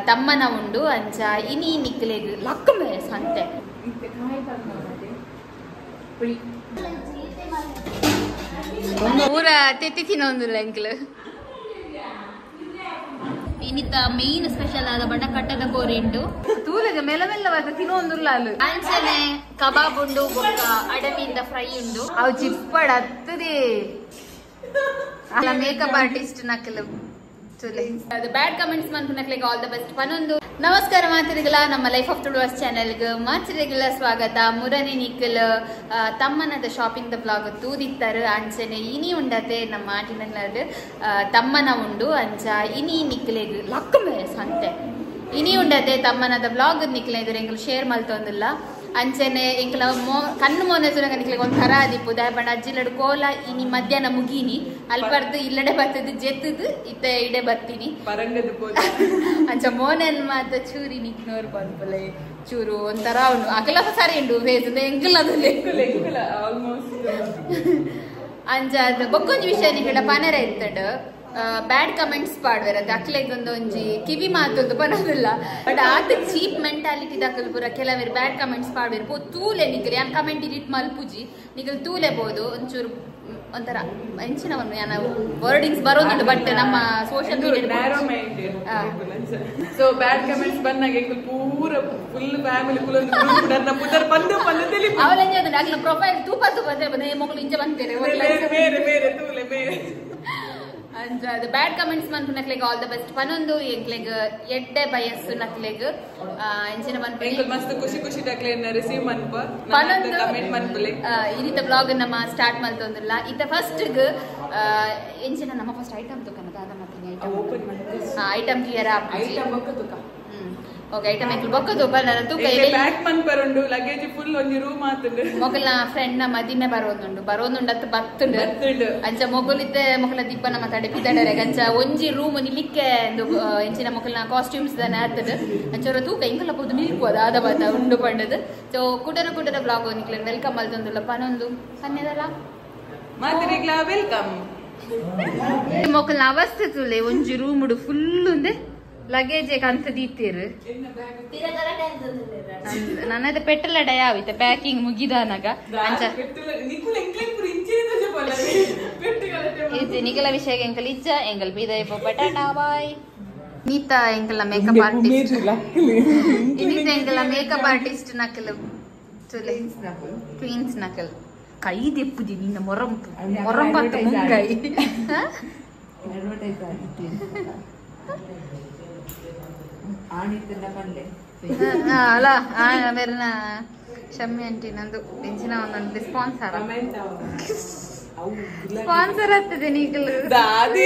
ತಮ್ಮನ ಉಂಡು ಅಂಚ ಇನಿ ನಿಕ್ಲೆಗ್ ಲಕ್ಕಮೆ ಸಂತೆ ಊರ ತೆತ್ತಿ ತಿನ್ನೊಂದಿಲ್ಲ ಎಂಕ್ಲು ಇನ್ನಿತ್ತ ಮೇನ್ ಸ್ಪೆಷಲ್ ಆದ ಬಣ್ಣ ಕಟ್ಟದ ಕೋರಿ ಉಂಟು ತೂಲೆಗೆ ಮೆಲ್ಲ ಮೆಲ್ಲವಾದ ತಿನ್ನೊಂದಿಲ್ಲ ಅಲ್ಲಿ ಅಂಚನೆ ಕಬಾಬ್ ಉಂಡು ಬೊಕ್ಕ ಅಡವಿಯಿಂದ ಫ್ರೈ ಉಂಡು ಅವು ಚಿಪ್ಪಡ ಹತ್ತದೇ ಅಲ್ಲ ಮೇಕಪ್ ಆರ್ಟಿಸ್ಟ್ ನಕ್ಕಲು ಬ್ಯಾಡ್ ಕಮೆಂಟ್ಸ್ ಮನ್ಪುನಕ್ಲೆಗ್ ಆಲ್ ದ ಬೆಸ್ಟ್ ಪನ್ನೊಂದು ನಮಸ್ಕಾರ ಮಾತಿರಿಗಲ ನಮ್ಮ ಲೈಫ್ ಆಫ್ ಟುಡೇಸ್ ಚಾನೆಲ್ಗೆ ಮಾತಿರಿಗಲ ಸ್ವಾಗತ ಮುರನೆ ನಿಕ್ಕಲ್ ತಮ್ಮನದ ಶಾಪಿಂಗ್ ದ ಬ್ಲಾಗ್ ತೂದಿತ್ತಾರೆ ಅಂಚನೆ ಇನಿ ಉಂಡತೆ ನಮ್ಮ ಆಟಿನಲ್ಲಡ್ ತಮ್ಮನ ಉಂಡು ಅಂಚ ಇನಿ ನಿಕ್ಲೆಗ್ ಲಕ್ಕಮೆ ಸಂತೆ ಇನಿ ಉಂಡತೆ ತಮ್ಮನದ ಬ್ಲಾಗ್ ನಿಕ್ಲೆಗ್ ಎಂಗ್ಲು ಶೇರ್ ಮಲ್ತೊಂದಿಲ್ಲ ಅಂಚನೆ ಎಂಕ್ಲ ಕಣ್ಣು ಮೋನೆ ಸುನಗ ನಿಕ್ಲೆಗ್ ಒಂಥರ ಆದಿಪ್ಪು ದಯಪಂಡ ಅಜ್ಜಿಲಡ್ ಕೋಲ ಇನಿ ಮಧ್ಯಾಹ್ನ ಮುಗೀನಿ ಅಲ್ಪರ್ದು ಇಲ್ಲಡೆ ಬರ್ತದ ಜೆತ್ತದು ಇತ್ತ ಇಡೆ ಬರ್ತೀನಿ ಅಂಚ ಮೋನೆನ್ ಮಾತ ಚೂರಿ ನಿಕ್ನೋರ್ ಬಂದ್ಪಲೆ ಚೂರು ಒಂಥರ ಉಂಡು ಅಕಲ ಸರಿ ಉಂಡು ಫೇಸ್ ಎಂಕಲದಲ್ಲಿ ಅಂಚ ಅದು ಬೊಕ್ಕೊಂಜಿ ವಿಷಯ ನಿಕಡ ಪನರ ಇತ್ತಡ್ ಬ್ಯಾಡ್ ಕಮೆಂಟ್ಸ್ ಪಾಡ್ವೇರ ಅಕ್ಲೆಗ್ ಒಂದೊಂಜಿ ಕಿವಿ ಮಾತೊಂದು ಪನೋದಿಲ್ಲ ಬಟ್ ಆತ ಚೀಪ್ ಮೆಂಟಾಲಿಟಿ ದಾಖಲು ಪೂರ ಕೆಲವೇರು ಬ್ಯಾಡ್ ಕಮೆಂಟ್ಸ್ ಪಾಡ್ವೇರು ಪೋ ತೂಲೆ ನಿಕಲ್ ಯಾನ್ ಕಮೆಂಟ್ ಇಡಿಟ್ ಮಲ್ಪುಜಿ ನಿಕಲ್ ತೂಲೆ ಬೋದು ಒಂಚೂರು ಒಂಥರ ಹೆಂಚಿನ ಒಂದು ಯಾನ ವರ್ಡಿಂಗ್ಸ್ ಬರೋದುಂಟು ಬಟ್ ನಮ್ಮ social media so bad comments ಬಂದಾಗ ಪೂರ ಫುಲ್ ಫ್ಯಾಮಿಲಿ ಅವಳೆಂಜ ಆಗ್ಲ ಪ್ರೊಫೈಲ್ ತೂಪ ಬಂದೆ ಮಗಳು ಇಂಚ ಬಂತೇನೆ ಅಂಚ ಅದು ಬ್ಯಾಡ್ ಕಮೆಂಟ್ಸ್ ಮನ್ಪುನಕ್ಲೆಗ್ ಆಲ್ ದ ಬೆಸ್ಟ್ ಪನ್ನೊಂದು ಎಂಕ್ಲೆಗ್ ಎಡ್ಡೆ ಬಯಸ್ಸು ನಕ್ಲೆಗ್ ಎಂಚಿನ ಮನ್ಪು ಮಸ್ತ್ ಖುಷಿ ಖುಷಿ ಟಕ್ಲೆನ ರಿಸೀವ್ ಮನ್ಪ ಪನ್ನೊಂದು ಕಮೆಂಟ್ ಮನ್ಪುಲೆ ಇದಿತ ಬ್ಲಾಗ್ ನಮ್ಮ ಸ್ಟಾರ್ಟ್ ಮಲ್ತೊಂದಿಲ್ಲ ಇತ ಫಸ್ಟ್ ಎಂಚಿನ ನಮ್ಮ ಫಸ್ಟ್ ಐಟಮ್ ತುಕನ ದಾದ ಮಾತಿನ ಐಟಮ್ ಕ್ಲಿಯರ್ ಐಟಮ್ ಬೊಕ್ಕ ತುಕ ಓಕೆ ಐಟಮ್ ಎಂಕ್ಲು ಬೊಕ್ಕದು ಬನ್ನರ ತೂಕ ಬ್ಯಾಗ್ ಮನ್ಪರುಂಡು ಲಗೇಜ್ ಫುಲ್ ಒಂಜಿ ರೂಮ್ ಆತುಂಡು ಮೊಗಲ್ನ ಫ್ರೆಂಡ್ ನ ಮದಿನೆ ಬರೋದುಂಡು ಅತ್ತು ಬತ್ತುಂಡು ಅಂಚ ಮೊಗಲಿದ್ದೆ ಮೊಗಲ ದಿಬ್ಬ ನಮ್ಮ ತಡೆ ಪಿದಡರೆ ಅಂಚ ಒಂಜಿ ರೂಮ್ ನಿಲಿಕ್ಕೆ ಎಂಚಿನ ಮೊಗಲ್ನ ಕಾಸ್ಟ್ಯೂಮ್ಸ್ ದನ ಆತದ ಅಂಚರ ತೂಕ ಇಂಕಲ್ಲ ಪೋದು ನಿಲ್ಪೋದು ಆದ ಬಾತ ಉಂಡು ಪಂಡದು ಸೊ ಕುಟರ ಬ್ಲಾಗ್ ನಿಕ್ಲೆನ್ ವೆಲ್ಕಮ್ ಅಲ್ತೊಂದುಲ್ಲ ಪನೊಂದು ಸನ್ನೆದಲ್ಲ ಮಾತಿರಿಗ್ಲಾ ವೆಲ್ಕಮ್ ಮೊಗಲ್ನ ಅವಸ್ಥೆ ತುಲೆ ಒಂಜಿ ರೂಮ್ ಫುಲ್ ಉಂದೆ ಲಗೇಜ್ ಅಂತ ದೀತೀರು ನನ್ನದು ಪೆಟ್ರೋಲ್ ಅಡ ಯಾವಿತ್ತ ಪ್ಯಾಕಿಂಗ್ ಮುಗಿದಾನಾಗ ಅಂಚ ನಿಗಲ ವಿಷಯ ಎಂಕಲ್ ಇಜ್ಜ ಎಂಕಲ್ ಬೀದೈ ಪಟಾಟಾ ಬಾಯ್ ನೀತ ಎಂಕಲ ಮೇಕಪ್ ಆರ್ಟಿಸ್ಟ್ ಇನ್ನಿತ ಎಂಕಲ ಮೇಕಪ್ ಆರ್ಟಿಸ್ಟ್ ನಕಲ್ ಕ್ವೀನ್ಸ್ ನಕಲ್ ಕೈ ದೆಪ್ಪುದಿ ನಿನ್ನ ಮೊರಂಬತ್ತು ಮುಂಗೈ ಅಲ್ಲ ಬೇರೆನ ಶಮ್ಮಿ ಆಂಟಿ ನಂದು ಬೆಂಚಿನ ಒಂದೊಂದು ಸ್ಪಾನ್ಸರ್ ಆಗ್ತದೆ ನೀಗಲು ದಾದ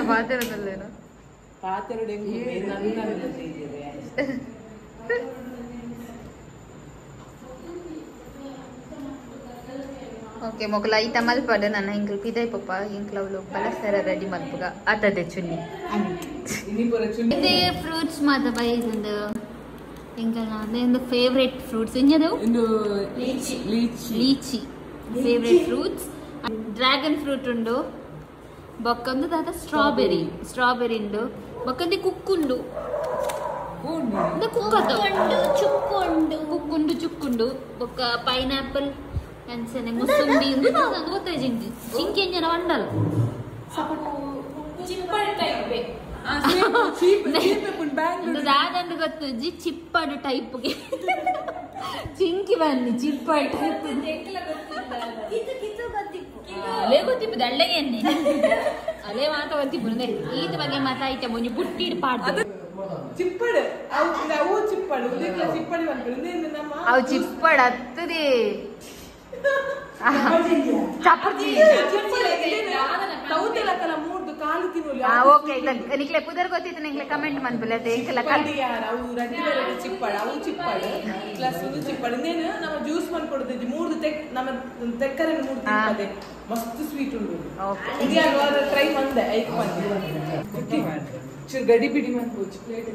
ಪಾತ್ರದಲ್ಲೇನು ಓಕೆ ಮೊಗಲ ಐತ ಮಲ್ಪಡ ನನ್ನ ಹಿಂಕಲ್ ಪಿದೈ ಪಪ್ಪ ಹಿಂಕ್ಲ ಅವಳು ಪಲಸರ ರೆಡಿ ಮಲ್ಪಗ ಆತದೆ ಚುನ್ನಿ ಇದೇ ಫ್ರೂಟ್ಸ್ ಮಾತ ಬೈದು ಹಿಂಕಲ್ ಒಂದು ಫೇವ್ರೆಟ್ ಫ್ರೂಟ್ಸ್ ಇಂಜದವು lychee favourite fruits dragon fruit ಉಂಡು ಬೊಕ್ಕೊಂದು ದಾದ ಸ್ಟ್ರಾಬೆರಿ ಉಂಡು ಬೊಕ್ಕಂದೆ ಕುಕ್ಕುಂಡು ಕುಕ್ಕುಂಡು ಚುಕ್ಕುಂಡು ಬೊಕ್ಕ ಪೈನಾಪಲ್ ಅಂಚನೆ ಮುಸುಂಬಿ ನಾನೊಂದು ಗೊತ್ತಾಯ್ತು ಜಿಂಕೆ ಎಂಜನ వండಲ್ ದಾದಂದು ಗೊತ್ತು ಜಿ ಚಿಪ್ಪಡು ಟೈಪ್ಗೆ ಚಿಂಕಿ ಬನ್ನಿ ಚಿಪ್ಪಡು ಟೈಪ್ ಅಲೇ ಗೊತ್ತಿಪ್ಪು ದಳ್ಳೆಗೆ ಎಣ್ಣೆ ಅಲೇ ಮಾತ ಗೊತ್ತಿಪ್ಪು ಈತ ಬಗ್ಗೆ ಮಾತಾಯ್ತ ಮುಂಜಿ ಬುಟ್ಟಿಡ್ ಪಾಡ್ದು ಚಿಪ್ಪಡು ಅವು ಚಿಪ್ಪಡು ಅವು ಚಿಪ್ಪಡು ಹತ್ತದೇ ಓಕೆ ನಿಕ್ಲೆ ಪುದರ್ ಗೊತ್ತಿತ್ತು ನಿಕ್ಲೆ ಕಮೆಂಟ್ ಮನ್ಪಲೆ ಅದೇ ಜ್ಯೂಸ್ ಮಾಡ್ಕೊಡ್ತಿದ್ವಿ ಮೂರ್ದು ನಮ್ಮ ತೆಕ್ಕರ ಮಸ್ತ್ ಸ್ವೀಟ್ ಉಂಟು ಟ್ರೈ ಮಂದೆ ಐಕ್ ಮಂದಿ ಗಡಿ ಬಿಡಿ ಮಾಡ್ಬೋದು ಪ್ಲೇಟ್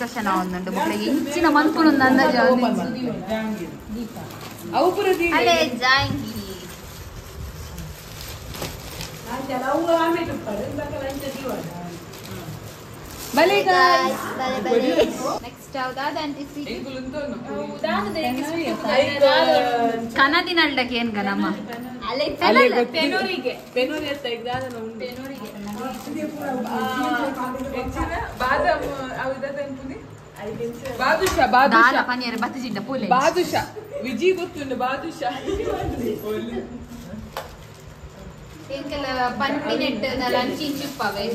ಡಿಸ್ಕಷನ್ ಆವೊಂದುಂಡು ಬೊಕ್ಲೆಗ್ ಇಂಚಿನ ಮನ್ಪುನೊಂದು ಅಂದಾಜ ಅಲೆ ಜಾಂಗಿ ನೆಕ್ಸ್ಟ್ ಕನದಿನಲ್ಡಕ್ಕೆ ಏನ್ ಗನಮ್ಮ ಬಾದುಷಾ ವಿಜಿ ಗೊತ್ತುಂಡು ಬಾದುಷಾ ಪಂಟಿನೆಟ್ ಲಂಚಿಂಚಿಪ್ಪವೆ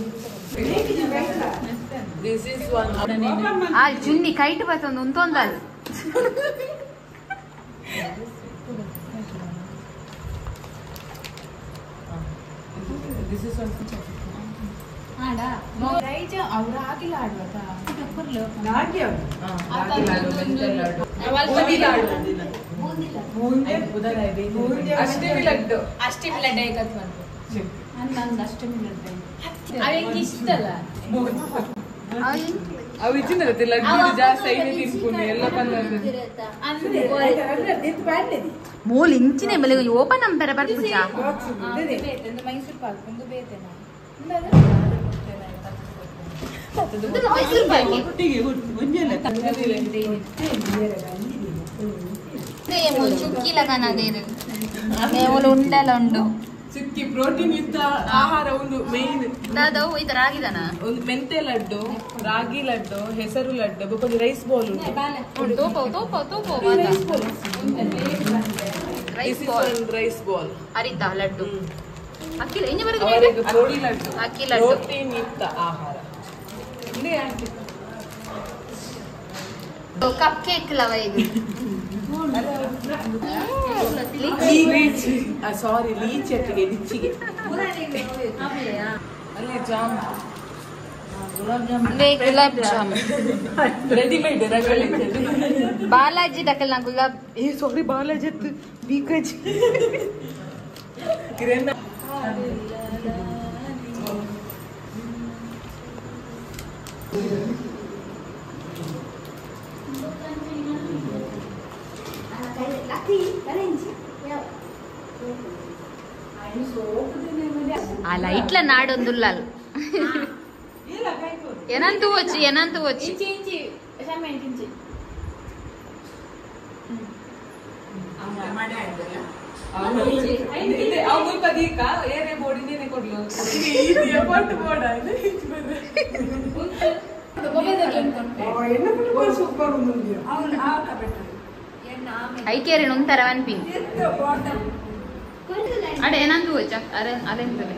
ಆ ಜುನ್ನಿ ಕೈಟ್ ಬರ್ತೊಂದು ಉಂತೊಂದಲ್ ಅಷ್ಟಮಿ ಲಡ್ಡು ಅವು ಇಚ್ಚಿಂದತ್ತೆ ಲಡ್ಡು ಜಾಸ್ತಿ ಐನೆ ತಿನ್ಕೊಂಡು ಎಲ್ಲ ಮೂಲ ಇಂಚಿನ ಮೇಲೆ ಓಪನ್ ಅಂತಾರೆ ಬರ್ಪುಜ ಮೈಸೂರು ಪಾಕ್ ಒಂದು ಬೇತೇನಾ ಉಂಡಲುಂಡು ಸಿಕ್ಕಿ ಪ್ರೋಟೀನ್ ಯುಕ್ತ ಆಹಾರ ಒಂದು ಮೇನ್ ಇದು ರಾಗಿದನ ಒಂದು ಮೆಂತೆ ಲಡ್ಡು ರಾಗಿ ಲಡ್ಡು ಹೆಸರು ಲಡ್ಡು ಬೊಕೊಂದು ರೈಸ್ ಬಾಲ್ ರೈಸ್ ಬಾಲ್ ಅರಿತಾ ಲಡ್ಡು ಅಕ್ಕಿಲ ಇಂಜ ಅಕ್ಕಿ ಲಡ್ಡು ಪ್ರೋಟೀನ್ ಯುಕ್ತ ಆಹಾರ ಕಪ್ ಕೇಕ್ ಲವ ಇದು ಸಾರಿ ಲೀಚಿಗೆ ಲಿಚ್ಚಿಗೆ ಅಲ್ಲಿ ಜಾಮ್ ಗುಲಾಬ್ ಜಾಮ್ ರೆಡಿಮೇಡ್ ಬಾಲಾಜಿ ದಕ್ಕಲ್ ಗುಲಾಬ್ ಸಾರಿ ಬಾಲಾಜಿ ಬೀಕಜಿ అలా ఇట్లా నాడొందుల్లాలు ఎనంతు వచ్చి ఐకేరేను ఉంటారా అనిపి అడే ఏనందు వచ్చా అరే అదేంటది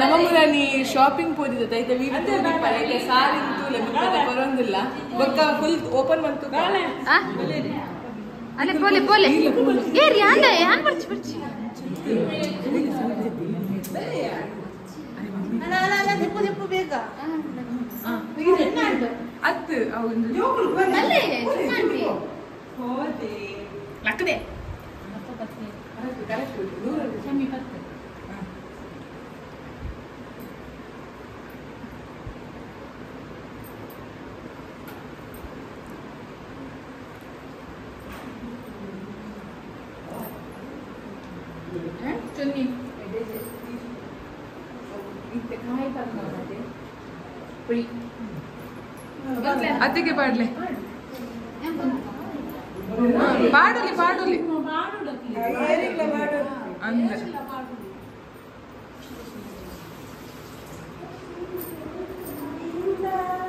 ನಮ್ಮೂರಲ್ಲಿ ಶಾಪಿಂಗ್ ಹೋದಿದ್ದ ಐತೆ ಐತೆ ಸಾರಿ ಬರೋದಿಲ್ಲ ಬೊಕ್ಕ ಫುಲ್ ಓಪನ್ ಬಂತು ಅಲೆ ಪೋಲೆ ಪೋಲೆ ಏರಿ ಅಂದ ಯಾನ್ ಬರ್ಚಿ ಬರ್ಚಿ ಅತ್ತು ಲಕ್ಕದೆ ಅದಕ್ಕೆ ಪಾಡ್ಲೆ ಪಾಡಲಿ ಪಾಡಲಿ ಅಂದ್ರೆ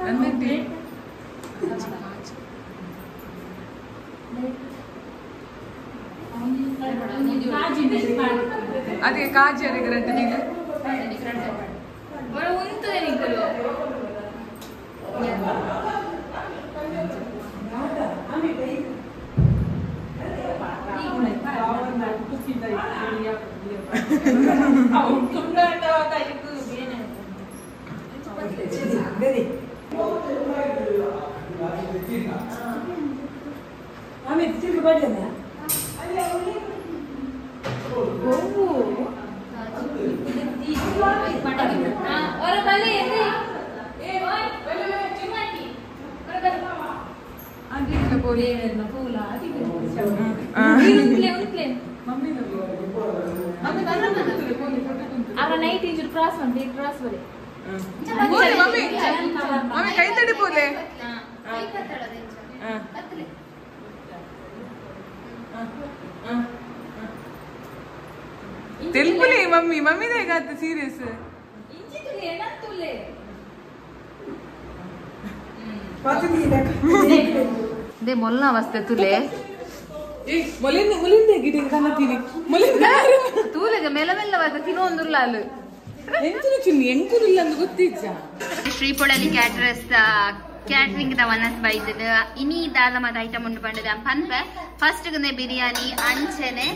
ಅಂದಿ ಅದಕ್ಕೆ ಕಾಜಿ ಅದಕ್ಕೆ ರಡ್ಡು ನೀನು ಬೋಲಿ ನೈಟ್ ಇಂಜುರಿ ಕ್ರಾಸ್ ಮಾಡಿ ಕ್ರಾಸ್ ಬರೀ ಮಮ್ಮಿ ಮಮ್ಮಿ ಕೈ ತಡಿ ಬೋಲೆ తెలుపులే మమ్మీ మమ్మీదే కాదు సీరియస్ దే మొన్న వస్తే తులే ಮೊಲಿಂದೆ ಗಿಡ ಕನ್ನತೀನಿ ಮೊಲಿಂದ ತೂಲೆಗೆ ಮೆಲ್ಲ ಬರ್ತದೆ ತಿನ್ನೊಂದುಲ್ಲಾಲು ಎಂಚು ಚಿನ್ನಿ ಎಂಕುಲಿಲ್ಲ ಅಂತ ಗೊತ್ತಿಜ್ಜ ಶ್ರೀಪೊಳಲಿ ಕ್ಯಾಟ್ರಿಂಗ್ ದ ವನಸ್ ಬೈದದ ಇನಿ ದಾಲ ಮದ ಐಟಮ್ ಉಂಡು ಪಂಡದ ಪನ್ಪ ಫಸ್ಟ್ ಗೆ ಬಿರಿಯಾನಿ ಅಂಚನೆ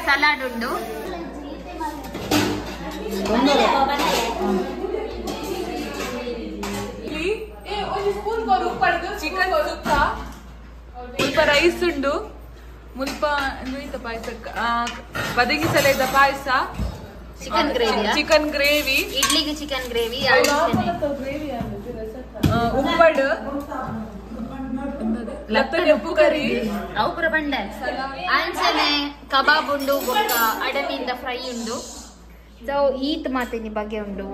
ಸಲಾಡ್ ಉಂಡು ಚಿಕನ್ ಸುಕ್ಕ ಮುಲ್ಪ ರೈಸ್ ಉಂಡು ಮುಲ್ಪ ಪಾಯಸ ಬದಗಿಸಲೆದ ಪಾಯಸ ಚಿಕನ್ ಗ್ರೇವಿ ಇಡ್ಲಿಗೆ ಚಿಕನ್ ಗ್ರೇವಿ ಉಪ್ಪಡು ಲತ್ತನೆ ಉಪ್ಪು ಕರಿ ಅವಪುರ ಬಂಡ ಅಂಚನೆ ಕಬಾಬ್ ಉಂಡು ಬೊಕ್ಕ ಅಡಮಿಂದ ಫ್ರೈ ಉಂಡು ಸೊ ಈತ್ ಮಾತಿನ ಬಗ್ಗೆ ಉಂಡು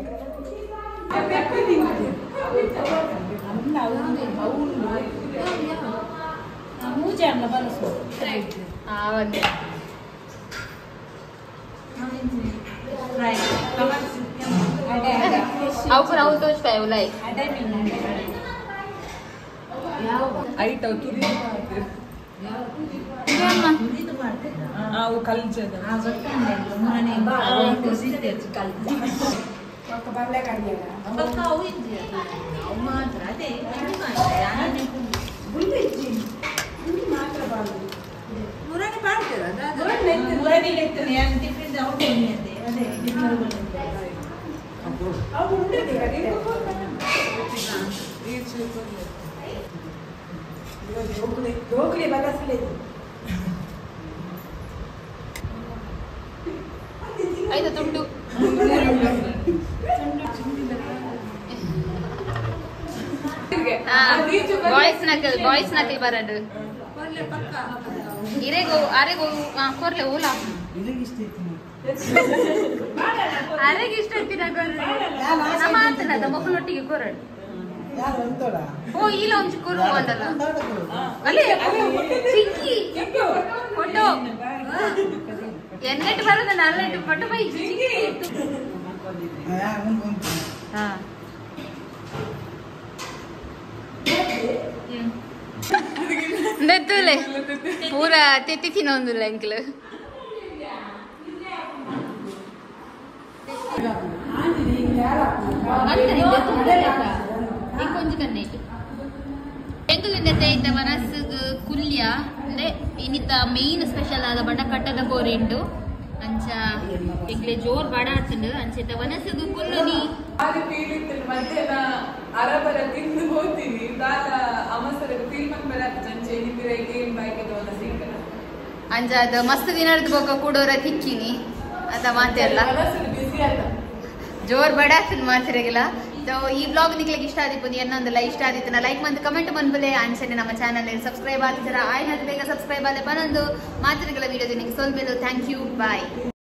ಅವಪುರ ಅವು ತೋಚ್ಪಾಯ ಉಲೈ ಐಟ್ ತುರಿ ಅವು ಕಲ್ಚದ ಐದು ತುಂಡು ಬಾಯ್ಸ್ ನಕಲ್ ಬರಡು ಇರೆಗೋ ಅರೆಗೋ ಕೊರ್ಲೆ ಓಲಾ ಅರೆಗೆ ಇಷ್ಟ ನಮ್ಮ ಅಂತನದ ಮಕ್ಕಳೊಟ್ಟಿಗೆ ಕೊರಡು ಓ ಇಲ್ಲ ಒಂಚು ಕುರು ಅಂದಲ್ಲ ಅಲ್ಲೇ ಚಿಕ್ಕಿ ಫೋಟೋ ಎನ್ನೆಟ್ಟು ಬರೋದ ನಲ್ಲೆಟ್ಟು ಫೋಟೋ ಬೈ ನೆತ್ತುಲೆ ಪೂರ ತೆತ್ತಿ ತಿನ್ನೊಂದಿಲ್ಲ ಎಂಕ್ಲು ಕೊಂಚ ಕನ್ನೈಟು ಎಂಕುಲಿಂದ ವನಸ್ಸು ಕುಲ್ಯ ಅಂದ್ರೆ ಇನ್ನಿತ್ತ ಮೇನ್ ಸ್ಪೆಷಲ್ ಆದ ಬಣ್ಣ ಕಟ್ಟದ ಕೋರಿ ಉಂಟು ಅಂಚ ಎಂಕ್ಲೆ ಜೋರ್ ಬಡ ಆಡ್ತುಂಡು ಅಂಚೆತ್ತ ವನಸ್ಸು ಕುಲ್ಲುನಿ ಮಧ್ಯಾಹ್ನ ಅರಬರ ತಿಂದು ಹೋಗ್ತೀನಿ ದಾಲ ಅಮಸರ ಫೀಲ್ಮನ್ ಬೆಲೆ ಅಂಚೆ ನಿಮ್ಮಿರ ಗೇಮ್ ಬಾಯ್ಕೆ ಅಂಚ ಅದು ಮಸ್ತ್ ದಿನದ ಬೊಕ್ಕ ಕೂಡೋರ ತಿಕ್ಕಿನಿ ಅದ ಮಾತೆಲ್ಲ ಬಿಸಿ ಅಲ್ಲ ಜೋರ್ ಬಡ ಮಾತಿರಗಿಲ್ಲ ಸೊ ಈ ಬ್ಲಾಗ್ ನಿಕ್ಲಿಗೆ ಇಷ್ಟ ಆದಿಪ್ಪು ಎನ್ನೊಂದಲ್ಲ ಇಷ್ಟ ಆದಿತ್ತು ಲೈಕ್ ಮತ್ತು ಕಮೆಂಟ್ ಬಂದ್ಬಲೆ ಅನ್ಸನೆ ನಮ್ಮ ಚಾನಲ್ ಸಬ್ಸ್ಕ್ರೈಬ್ ಆಗ್ತಿದ್ದೀರಾ ಆಯ್ತು ಬೇಗ ಸಬ್ಸ್ಕ್ರೈಬ್ ಆದ ಪನೊಂದು ಮಾತಿರಗಿಲ್ಲ ವಿಡಿಯೋದು ನಿಮ್ಗೆ ಸ್ವಲ್ಪ ಥ್ಯಾಂಕ್ ಯು ಬಾಯ್.